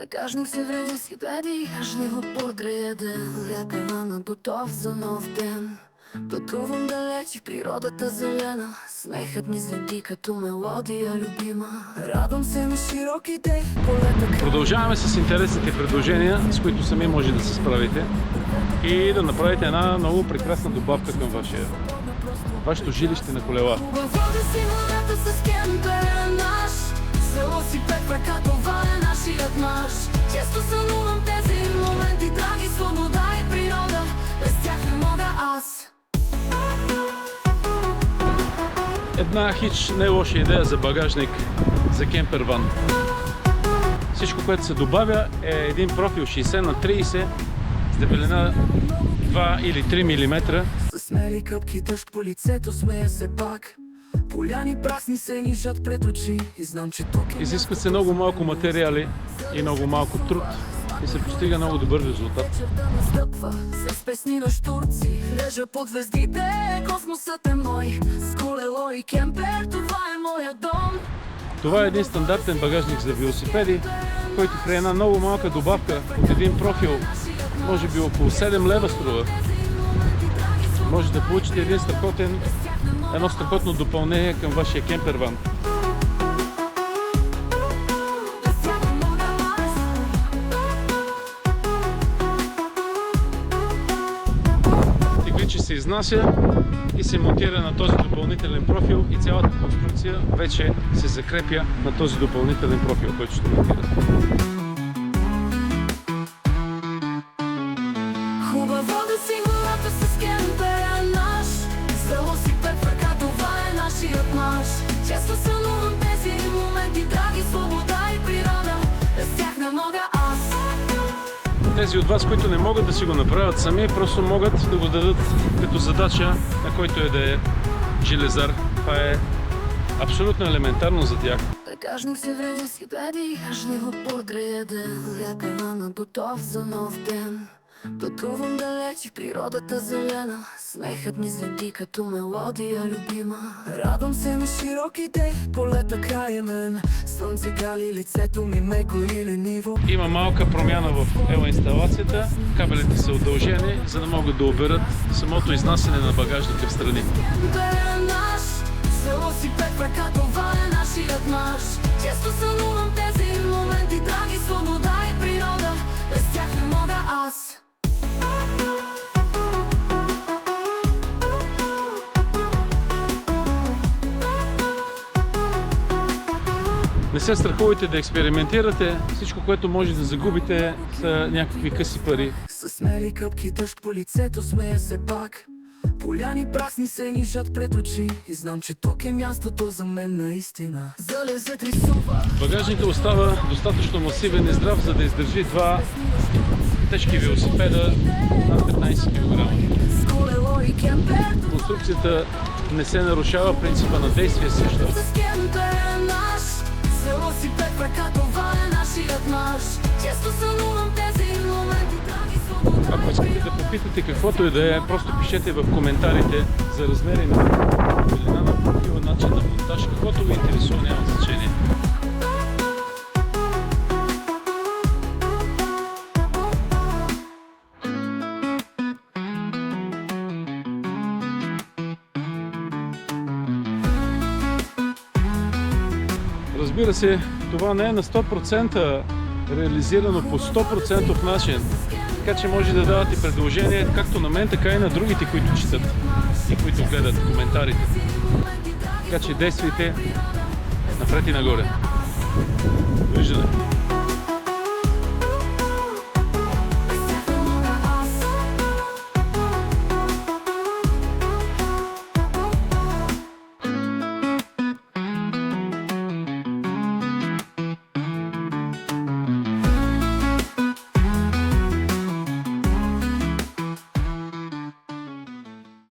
Багажник се вреди си беди, жниво подред jeden. Лепена на готов за нов ден. Пътувам далеч в природата зелена. Смехът ми звенди като мелодия любима. Радвам се на широките полета. Продължаваме с интересните предложения, с които сами може да се справите и да направите една много прекрасна добавка към вашето жилище на колела. Вода си водата с кемпера наш. Село си пет крака, това е нашият марш. Често сънувам тези моменти, драги, свобода и природа. Без тях не мога аз. Една хич не е лоша идея за багажник, за кемпер ван. Всичко, което се добавя, е един профил 60 на 30 с дебелина 2 или 3 мм. С смели къпки дъжд по лицето, смея се пак. Поляни прасни се нижат пред очи и знам, че тук е... Изискват се много малко материали и много малко труд и се постига много добър резултат. Вечерта настъпва с песни на щурци. Лежа под звездите, космосът е мой. С колело и кемпер, това е моя дом. Това е един стандартен багажник за велосипеди, който при една много малка добавка от един профил, може би около 7 лева струва, може да получите едно страхотно допълнение към вашия кемпер ван. Тегличи се изнася и се монтира на този допълнителен профил и цялата конструкция вече се закрепя на този допълнителен профил, който ще монтирате. Хубаво да си гората с кемпера наш. Село си пет крака, това е нашият марш. Често сънувам тези моменти, драги, свобода и природа. Без тях не мога аз. Тези от вас, които не могат да си го направят сами, просто могат да го дадат като задача на който е да е железар. Това е абсолютно елементарно за тях. Багажник се вреди си беди, жниво подреден. Лепена на готов за нов ден. Пътувам далеч в природата зелена. Смехът ми звенди като мелодия любима. Радвам се на широките полета края мен. Слънце гали лицето ми меко и лениво. Има малка промяна в елоинсталацията. Кабелите са удължени, за да могат да оберат самото изнасяне на багажника в страни. Кемпера наш, село си пет крака, това е нашият марш. Често сънувам тези моменти, драги, свобода и природа. Без тях не мога аз. Не се страхувайте да експериментирате. Всичко, което може да загубите, са някакви къси пари. С смели къпки дъжд по лицето, смея се пак. Поляни прасни се нижат пред очи и знам, че тук е мястото за мен наистина. Залезът рисува. Багажникът остава достатъчно масивен и здрав, за да издържи два тежки велосипеда над 15 кг. С колело и кемпер, Конструкцията не се нарушава, принципа на действие също. с кемпера наш. Село си пет крака, това е нашият марш. Често сънувам тези моменти, драги, свобода. Ако искате да попитате каквото и да е, просто пишете в коментарите за размери на дължина на профила, начин на монтаж, каквото ви интересува, няма значение. Разбира се, това не е на 100% реализирано по 100% начин, така че може да давате предложения както на мен, така и на другите, които четат и които гледат коментарите. Така че действайте напред и нагоре. Довиждане!